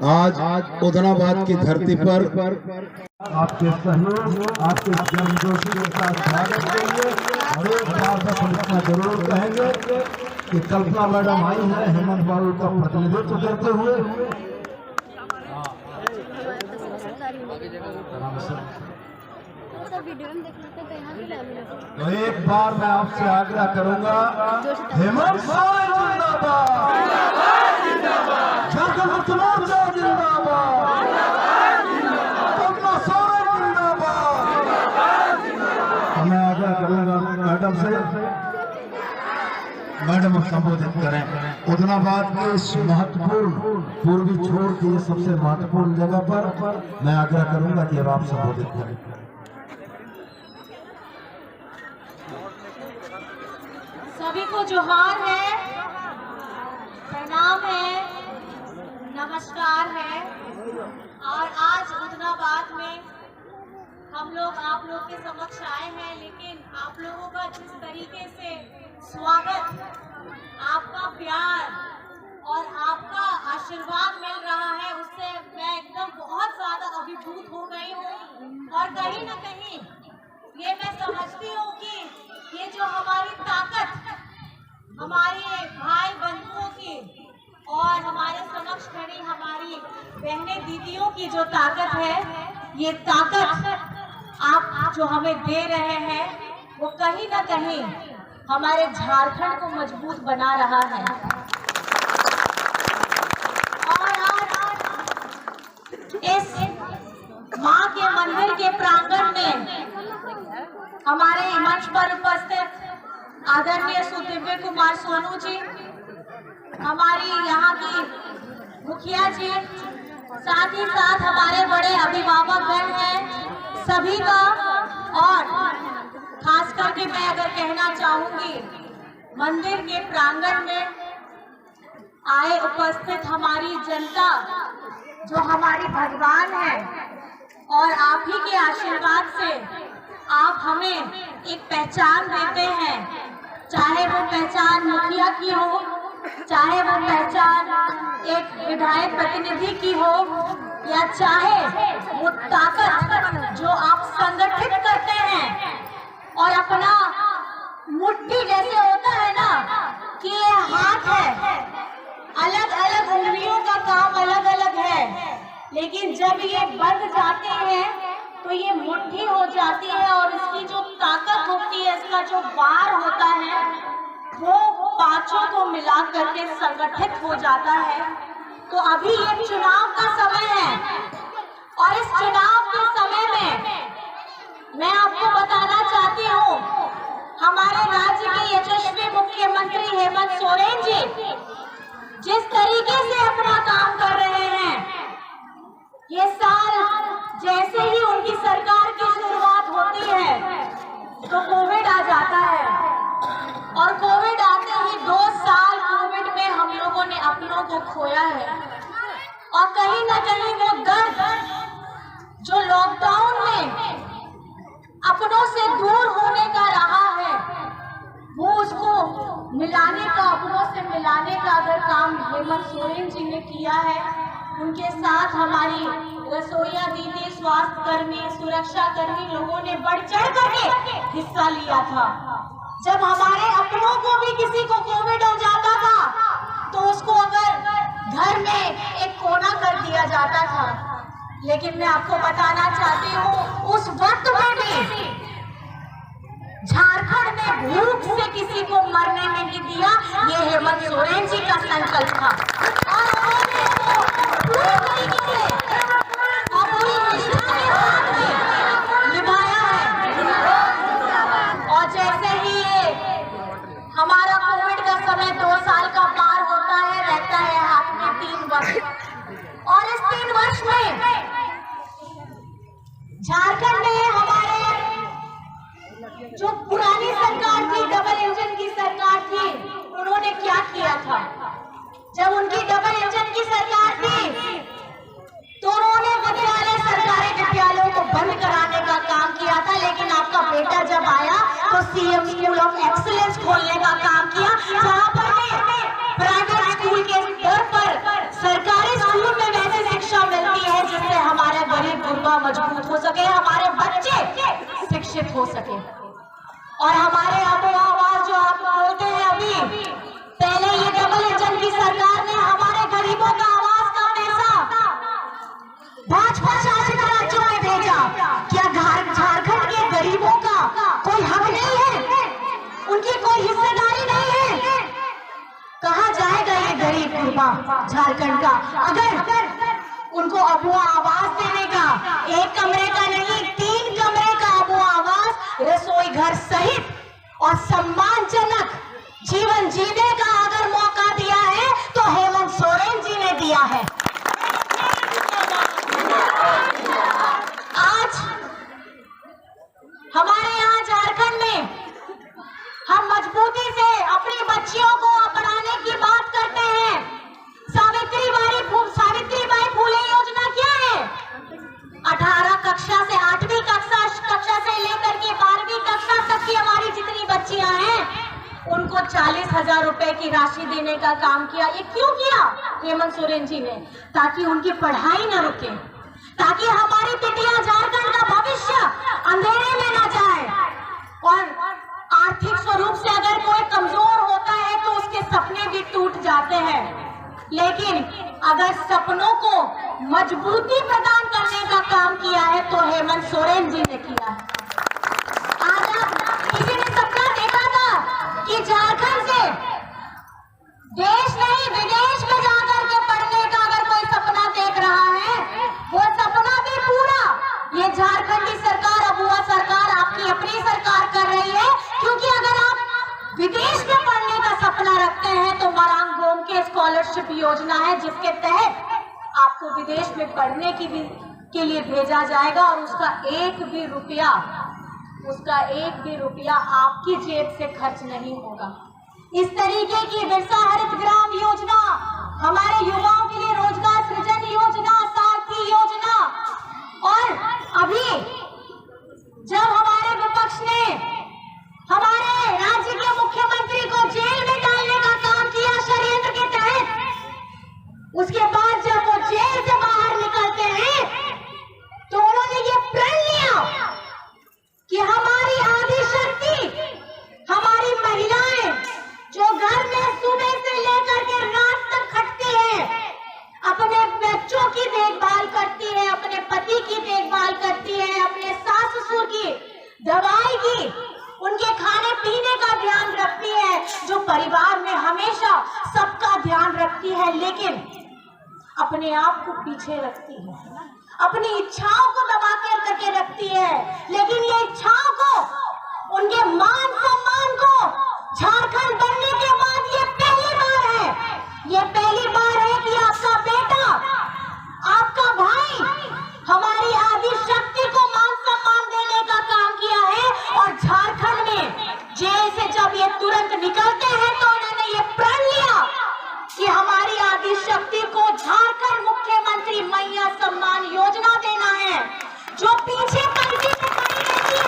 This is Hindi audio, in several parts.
आज उदनाबाद की धरती पर आपके सहयोग, आपके गर्मजोशी के साथ स्वागत करेंगे और एक बार में इतना जरूर कहेंगे कि कल्पना मैडम आई है हेमंत बाबू का प्रतिनिधित्व करते हुए। तो एक बार मैं आपसे आग्रह करूंगा, हेमंत जिंदाबाद, झारखंड मुक्ति मोर्चा जिंदाबाद, कल्पना सोरेन जिंदाबाद। मैं आग्रह करूंगा मैडम से, मैडम संबोधित करें। उदनाबाद के इस महत्वपूर्ण पूर्वी छोर की सबसे महत्वपूर्ण जगह पर मैं आग्रह करूंगा कि अब आप संबोधित करें। सभी को जोहार है, प्रणाम है, नमस्कार है। और आज उदनाबाद में हम लोग आप लोग के समक्ष आए हैं, लेकिन आप लोगों का जिस तरीके से स्वागत, आपका प्यार और आपका आशीर्वाद मिल रहा है, उससे मैं एकदम बहुत ज्यादा अभिभूत हो गई हूँ। और कहीं ना कहीं ये मैं समझती हूँ कि ये जो हमारी ताकत, हमारे भाई बंधुओं की और हमारे समक्ष खड़ी हमारी बहनें दीदियों की जो ताकत है, ये ताकत आप जो हमें दे रहे हैं, वो कहीं ना कहीं हमारे झारखंड को मजबूत बना रहा है। और आज इस माँ के मंदिर के प्रांगण में हमारे मंच पर उपस्थित आदरणीय सुदिव्य कुमार सोनू जी, हमारी यहाँ की मुखिया जी, साथ ही साथ हमारे बड़े अभिभावकगण हैं, सभी का। और खास करके मैं अगर कहना चाहूंगी, मंदिर के प्रांगण में आए उपस्थित हमारी जनता जो हमारी भगवान है, और आप ही के आशीर्वाद से आप हमें एक पहचान देते हैं, चाहे वो पहचान मुखिया की हो, चाहे वो पहचान एक विधायक प्रतिनिधि की हो, या चाहे वो ताकत जो आप संगठित करते हैं। और अपना मुट्ठी जैसे होता है ना कि ये हाथ है, अलग अलग उंगलियों का काम अलग अलग है, लेकिन जब ये बंध जाते हैं तो ये मुट्ठी हो जाती है, और इसकी जो ताकत होती है, इसका जो बार होता है, वो पांचों को मिला करके संगठित हो जाता है। तो अभी ये चुनाव का समय है, और इस चुनाव के समय में मैं आपको बताना चाहती हूँ, हमारे राज्य के यशस्वी मुख्यमंत्री हेमंत सोरेन जी जिस तरीके से अपना काम कर रहे हैं, ये साल जैसे ही उनकी सरकार की शुरुआत होती है तो कोविड आ जाता है, और कोविड आते ही 2 साल कोविड में हम लोगों ने अपनों को खोया है। और कहीं ना कहीं वो दर्द जो लॉकडाउन में अपनों से दूर होने का रहा है, वो उसको मिलाने का, अपनों से मिलाने का अगर काम हेमंत सोरेन जी ने किया है। उनके साथ हमारी रसोईया दीदी, स्वास्थ्य कर्मी, सुरक्षा कर्मी लोगों ने बढ़ चढ़ करके हिस्सा लिया था। जब हमारे अपनों को भी किसी को कोविड हो जाता था तो उसको अगर घर में एक कोना कर दिया जाता था, लेकिन मैं आपको बताना चाहती हूँ, उस वक्त में भी झारखंड में भूख से किसी को मरने नहीं दिया। ये हेमंत सोरेन जी का संकल्प था, और उन्होंने पूरी तरीके से अपनी निष्ठा के साथ में निभाया है। और जैसे ही ये हमारा कोविड का समय 2 साल का पार होता है, रहता है हाथ में 3 वर्ष, और इस 3 वर्ष में झारखंड में हमारे जो पुरानी सरकार थी, डबल इंजन की सरकार थी, उन्होंने क्या किया था? जब उनकी डबल इंजन की सरकार थी तो उन्होंने विद्यालय, सरकारी विद्यालयों को बंद कराने का काम किया था, लेकिन आपका बेटा जब आया तो सीएम स्कूल ऑफ एक्सीलेंस खोलने का काम किया, जहां पर प्राइवेट स्कूल के स्तर पर सरकारी स्कूल में वैसे सुनिश्चित हो सके। और हमारे अबू आवाज जो आप बोलते हैं अभी, पहले ये डबल इंजन की सरकार ने हमारे गरीबों का आवाज का पैसा भाजपा शासित राज्यों में भेजा। क्या झारखंड के गरीबों का कोई हक नहीं है? उनकी कोई हिस्सेदारी नहीं है? कहाँ जाएगा ये गरीब गुरबा झारखंड का अगर उनको अबू आवास देने का, एक कमरे का नहीं 3 कमरे का अबू आवास, रसोई घर सहित और सम्मानजनक जीवन जीने का अगर मौका दिया है तो हेमंत सोरेन जी ने दिया है। आज हमारे यहाँ झारखंड में हम मजबूती से अपनी बच्चियों को पढ़ाने की बात करते हैं। सावित्रीबाई फूले योजना क्या है? 18 कक्षा से 8वीं कक्षा से लेकर के 12वीं कक्षा तक की हमारी जितनी बच्चियां हैं उनको 40,000 रुपए की राशि देने का काम किया। ये क्यों किया हेमंत सोरेन जी ने? ताकि उनकी पढ़ाई न रुके, ताकि हमारी बेटियां झारखंड का भविष्य अंधेरे में न जाए। और आर्थिक स्वरूप से अगर कोई कमजोर होता है तो उसके सपने भी टूट जाते हैं, लेकिन अगर सपनों को मजबूती प्रदान करने का काम किया है तो हेमंत सोरेन जी ने किया है। आज किसी ने सपना देखा था कि झारखंड से देश नहीं विदेश में जाकर के पढ़ने का अगर कोई सपना देख रहा है, वो सपना भी पूरा ये झारखंडी सरकार, अबुआ सरकार, आपकी अपनी सरकार कर रही है। क्योंकि अगर आप विदेश में पढ़ने का सपना रखते हैं तो मरांग गोम के स्कॉलरशिप योजना है जिसके तहत आपको विदेश में पढ़ने के लिए भेजा जाएगा और उसका एक भी रुपया आपकी जेब से खर्च नहीं होगा। इस तरीके की बिरसा हरित ग्राम योजना, हमारे युवाओं के लिए रोजगार सृजन योजना, सारथी योजना, और अभी जब हमारे विपक्ष ने हमारे राज्य के मुख्यमंत्री को जेल में डालने का काम किया षड्यंत्र के तहत, उसके बाद जब वो जेल से बाहर निकलते हैं तो उन्होंने ये प्रण लिया कि हमारी आदि शक्ति, हमारी महिलाएं जो घर में सुबह से लेकर के रात तक खटती है, अपने बच्चों की देखभाल करती है, अपने पति की देखभाल करती है, अपने सास ससुर की दवाई की, उनके खाने पीने का ध्यान रखती है, जो परिवार में हमेशा सबका ध्यान रखती है, लेकिन अपने आप को पीछे रखती है, अपनी इच्छाओं को दबा करके रखती है। लेकिन ये इच्छाओं को, उनके मान सम्मान को झारखंड बनने के बाद ये पहली बार है कि आपका बेटा, आपका भाई हमारी आदि शक्ति को मान सम्मान देने का काम किया है। और झारखंड में जेल से जब ये तुरंत निकलते हैं तो उन्होंने ये प्रण लिया कि हमारी आदि शक्ति को झारखंड मुख्यमंत्री मैया सम्मान योजना देना है, जो पीछे पंक्ति में खड़ी रहती है,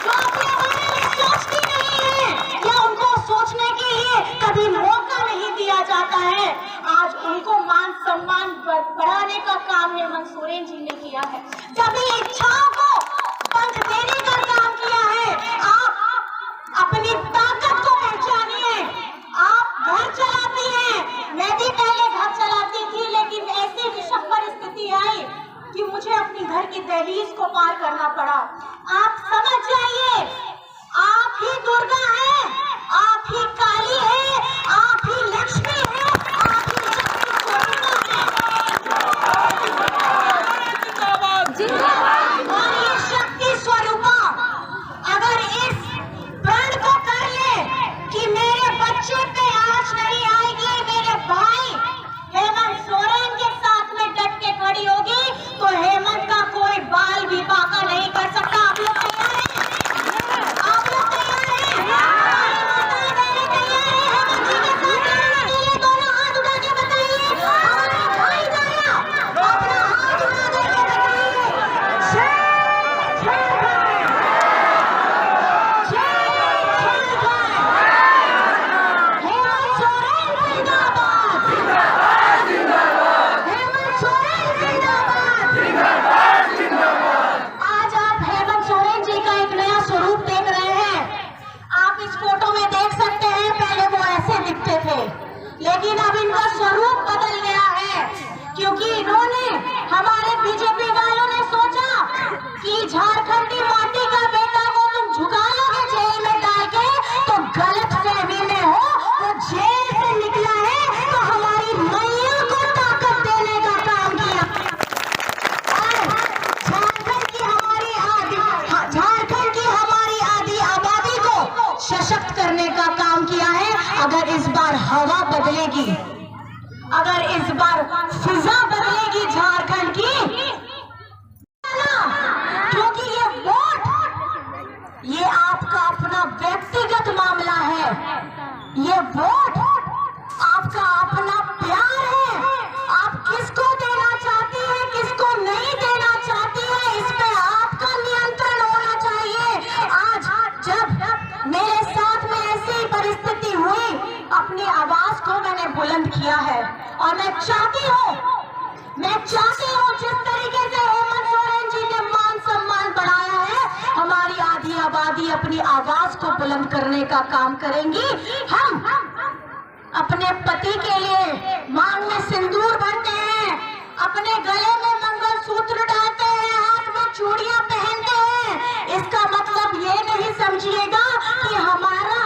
जो अपने बारे में सोचती नहीं है या उनको सोचने के लिए कभी मौका नहीं दिया जाता है। आज उनको मान सम्मान बढ़ाने का काम हेमंत सोरेन जी ने किया है। जब ये इच्छाओं को पंख देने का काम किया है, आप अपनी ताकत को पहचानिए। आप घर चलाती हैं, मैं भी पहले घर चलाती थी, लेकिन ऐसी विषम परिस्थिति आई कि मुझे अपनी घर की दहलीज को पार करना पड़ा। आप समझ जाइए, आप ही दुर्गा हैं, आप ही काली है, आप ही लक्ष्मी है, आप ही शक्ति स्वरूपा है। और ये शक्ति स्वरूपा अगर इस प्रण को कर ले कि मेरे बच्चे पे आँच नहीं आएगी, मेरे भाई हेमंत सोरेन के साथ में डट के खड़ी होगी, तो हेमंत का कोई बाल भी बांका नहीं कर सकता। आप लोग तैयार हैं? आप लोग तैयार हैं? हमारी माताएं बहनें तैयार हैं हेमंत जी के साथ लड़ने के लिए? इन्होंने हमारे बीजेपी वालों ने सोचा कि झारखंडी माटी का बेटा को तुम झुका लोगे जेल में डाल के, तो गलत फहमी में हो। वो जेल से निकला है तो हमारी मैया को ताकत देने का काम किया और झारखंड की हमारी आधी आबादी को सशक्त करने का काम किया है। अगर इस बार हवा बदलेगी, अगर इस बार फिजा बदलेगी झारखंड की, क्योंकि ये वोट ये आपका अपना व्यक्तिगत मामला है, ये वोट आपका अपना प्यार है। आप किसको देना चाहती है, किसको नहीं देना चाहती है, इस पे आपका नियंत्रण होना चाहिए। आज जब मेरे साथ में ऐसी परिस्थिति हुई, अपनी आवाज को मैंने बुलंद किया है और मैं चाहती हूँ जिस तरीके से हेमंत सोरेन जी ने मान सम्मान बढ़ाया है, हमारी आधी आबादी अपनी आवाज को बुलंद करने का काम करेंगी। हम अपने पति के लिए मांग में सिंदूर भरते हैं, अपने गले में मंगलसूत्र डालते हैं, हाथ में चूड़ियां पहनते हैं। इसका मतलब ये नहीं समझिएगा कि हमारा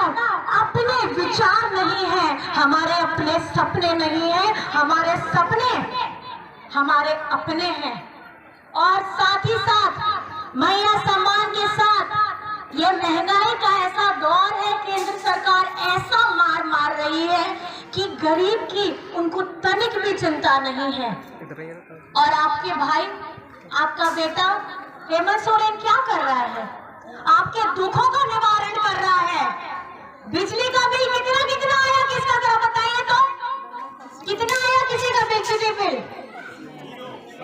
अपने विचार नहीं है, हमारे अपने सपने नहीं है, हमारे सपने हमारे अपने हैं। और साथ ही साथ मैया सम्मान के साथ ये महंगाई का ऐसा दौर है, केंद्र सरकार ऐसा मार रही है कि गरीब की उनको तनिक भी चिंता नहीं है। और आपके भाई, आपका बेटा हेमंत सोरेन क्या कर रहा है? आपके दुखों का निवारण कर रहा है। बिजली का बिल कितना आया, किसका जरा बताइए तो, कितना आया किसी का बिजली बिल?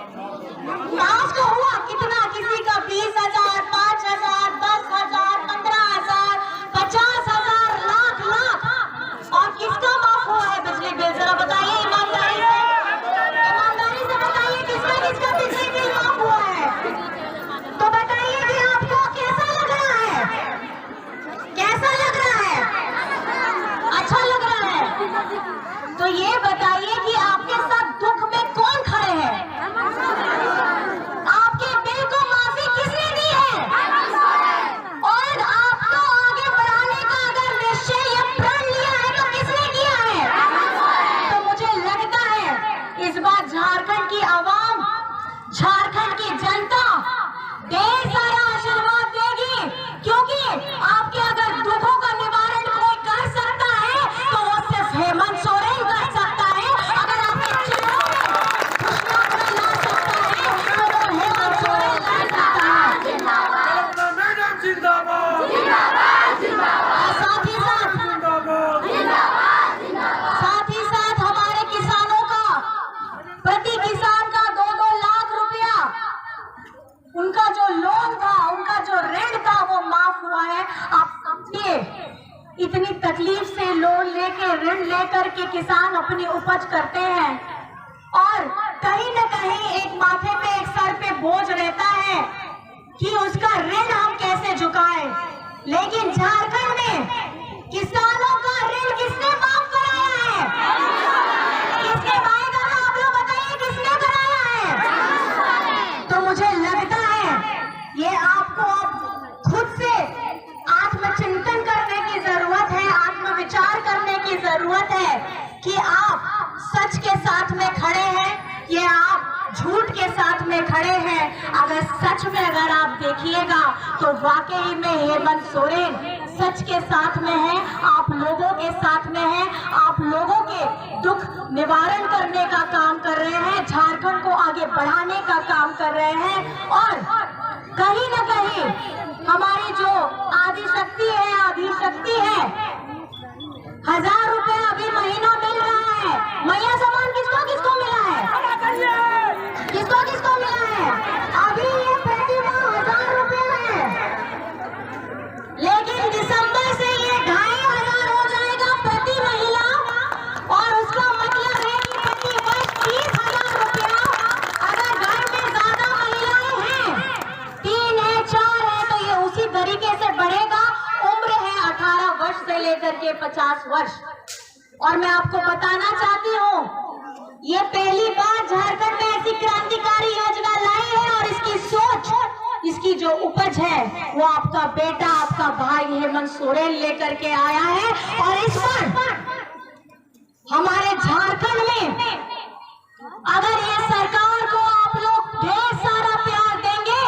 आज को हुआ कितना? किसी का 20,000, 5,000, 10,000, 15,000, 50,000, लाख। और किसका माफ हुआ है बिजली बिल? जरा बताइए ईमानदारी से बताइए, किसका बिजली बिल माफ हुआ है? तो बताइए कि आपको कैसा लग रहा है? कैसा लग रहा है? अच्छा लग रहा है? तो ये बताइए कि आपके साथ दुख में कौन खड़े हैं? आपके बिल को माफी किसने दी है? और आपको आगे बढ़ाने का अगर निश्चय या प्रण लिया है तो किसने किया है? तो मुझे लगता है इस बार झारखंड की आवाम, झारखंड की जनता ढेर सारा आशीर्वाद देगी, क्योंकि आपके अगर दुखों का निवारण कोई कर सकता है तो वो सिर्फ हेमंत सोरेन कर सकता है। अगर आपके चेहरों में खुशनुमा ला सकता है तो वो हेमंत सोरेन कर सकता है। साथ ही साथ हमारे किसानों का, प्रति किसान का 2-2 लाख रुपया, उनका जो लोन था, उनका जो ऋण था, वो माफ हुआ है। आप समझिए, इतनी तकलीफ से लोन लेके, ऋण लेकर के किसान अपनी उपज करते हैं और कहीं न कहीं एक माथे पे, एक सर पे बोझ रहता है कि उसका ऋण हम कैसे चुकाएं। लेकिन झारखंड में किसानों का ऋण किसने माफ कराया है? किसने भाई बहन आप लोग बताइए, किसने कराया है? तो मुझे लगता है ये आपको अब खुद से आत्मचिंतन करने की जरूरत है, आत्मविचार करने की जरूरत है कि आप सच के साथ में खड़े हैं या आप झूठ के साथ में खड़े हैं। अगर सच में अगर आप देखिएगा तो वाकई में हेमंत सोरेन सच के साथ में है, आप लोगों के साथ में है, आप लोगों के दुख निवारण करने का काम कर रहे हैं, झारखंड को आगे बढ़ाने का काम कर रहे हैं। और कहीं न कहीं हमारी जो आदि शक्ति है, 1000 रुपए अभी महीना मिल रहा है। मैया सम्मान किसको मिला है? किसको मिला है? अभी ये प्रति माह 1000 रुपए है, लेकिन दिसंबर से ये 2500 हो जाएगा प्रति महिला। और उसका मतलब है कि प्रति वर्ष 30,000 रुपया। अगर घर में ज्यादा महिलाएं हैं, 3 है, 4 है, तो ये उसी तरीके से बढ़ेगा। उम्र है 18 वर्ष से लेकर के 50 वर्ष। और मैं आपको बताना चाहती हूँ, ये पहली बार झारखंड में ऐसी आपका बेटा, आपका भाई हेमंत सोरेन लेकर के आया है। और इस पर हमारे झारखंड में अगर ये सरकार को आप लोग ढेर सारा प्यार देंगे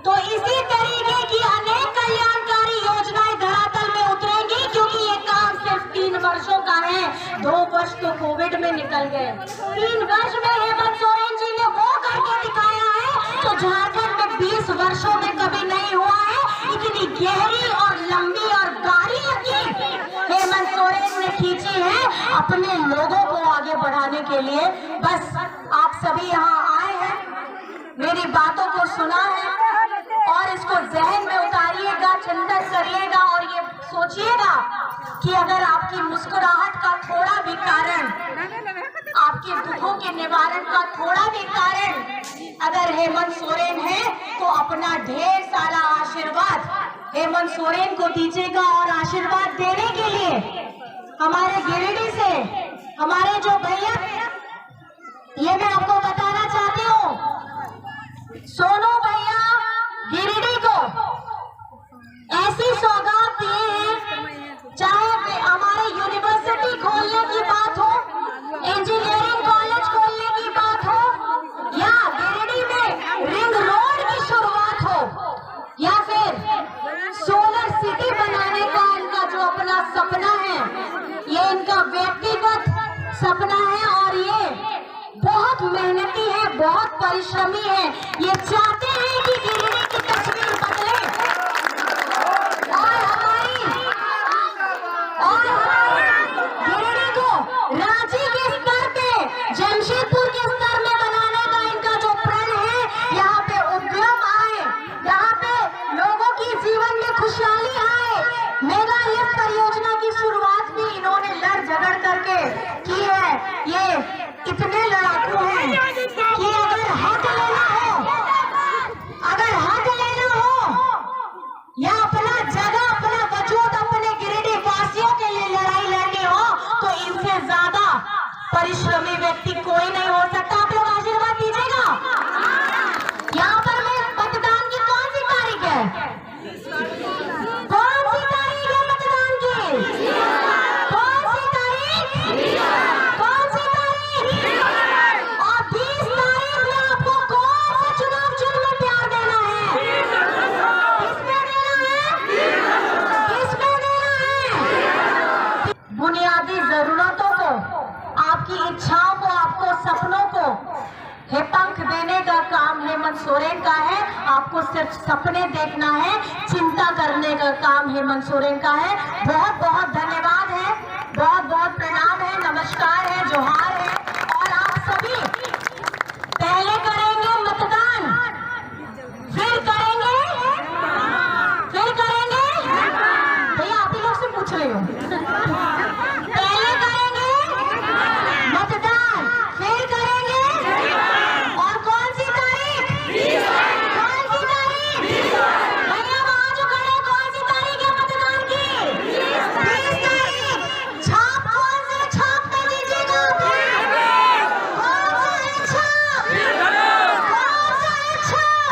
तो इसी तरीके की अनेक कल्याणकारी योजनाएं धरातल में उतरेंगी, क्योंकि ये काम सिर्फ 3 वर्षों का है। 2 वर्ष तो कोविड में निकल गए, 3 वर्ष में हेमंत सोरेन जी ने वो करके दिखाया है जो झारखंड में 20 वर्षों में कभी नहीं हुआ है। इतनी गहरी और लंबी और गाढ़ी लकीर हेमंत सोरेन ने खींची है अपने लोगों को आगे बढ़ाने के लिए। बस आप सभी यहाँ आए हैं, मेरी बातों को सुना है और इसको जहन में उतारिएगा, चिंतन करिएगा और ये सोचिएगा कि अगर आपकी मुस्कुराहट का थोड़ा भी कारण, आपके दुखों के निवारण का थोड़ा भी कारण अगर हेमंत सोरेन है, तो अपना ढेर सारा आशीर्वाद हेमंत सोरेन को दीजिएगा। और आशीर्वाद देने के लिए हमारे गिरिडीह से हमारे जो भैया, ये मैं आपको बताना चाहती हूँ, सोनू भैया गिरिडीह को ऐसी सौगात दिए हैं, चाहे हमारे यूनिवर्सिटी खोलने की बात हो, इंजीनियरिंग कॉलेज खोलने की बात हो, या गिरिडीह में रिंग रोड की शुरुआत हो, या फिर सोलर सिटी बनाने का इनका जो अपना सपना है, ये इनका व्यक्तिगत सपना है और ये बहुत मेहनती है, बहुत परिश्रमी है। ये चाहते हैं कि गिरिडीह की तस्वीर बदले और हमारी गिरिडीह को रांची के स्तर पे, जमशेदपुर के स्तर में बनाने का इनका जो प्रण है, यहाँ पे उद्यम आए, यहाँ पे लोगों की जीवन में खुशहाली आए। मेगा लिफ्ट परियोजना की शुरुआत भी इन्होंने लड़ झगड़ करके की है। ये इतने लड़ाकू हैं कि अगर हक लेना हो या अपना जगह, अपना वजूद अपने गिरिडीह वासियों के लिए लड़ाई लड़नी हो, तो इनसे ज्यादा परिश्रमी व्यक्ति कोई नहीं हो सकता। आप लोग आशीर्वाद दीजिएगा। यहाँ पर मैं मतदान की कौन सी तारीख है, कौन सी तारीख है मतदान की, कौन सी तारीख, कौन सी तारीख, और 20 तारीख में आपको कौन सा चुनाव चिन्ह में प्यार देना है, किसमें देना है, किसमें देना है। बुनियादी जरूरतों को, आपकी इच्छाओं को, आपको सपनों को पंख देने का काम हेमंत सोरेन का है। आपको सिर्फ सपने देखना है, चिंता करने का काम हेमंत सोरेन का है। बहुत बहुत धन्यवाद है, बहुत बहुत प्रणाम है, नमस्कार है, जोहार है। और आप सभी पहले करेंगे मतदान, फिर करेंगे भैया आप ही लोग से पूछ रही हूँ, पहले करेंगे मतदान, फिर करेंगे और कौन सी तारीख, कौन सी तारीख, भैया वहां जो खड़े हैं, कौन सी तारीख है मतदान की, 20 तारीख। छाप कौन से छाप पे दीजिएगा, कौन सा है छाप, कौन सा है छाप।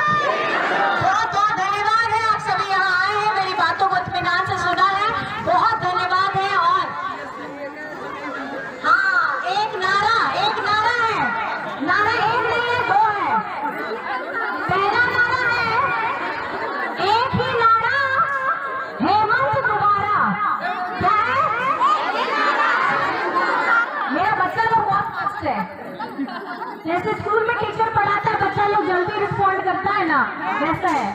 बहुत बहुत धन्यवाद है, आप सभी यहाँ आए हैं, मेरी बातों को इत्मीनान से सुना है, बहुत धन्यवाद है। और हाँ, एक नारा है, नारा एक नहीं है, 2 है। पहला नारा है, एक ही नारा, हेमंत दोबारा। क्या है? मेरा बच्चा लोग बहुत फास्ट है, जैसे स्कूल में टीचर पढ़ाता है, बच्चा लोग जल्दी रिस्पॉन्ड करता है ना, वैसा है।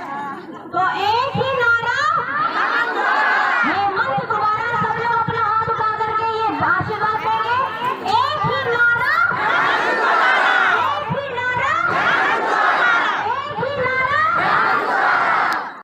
तो एक ही नारा,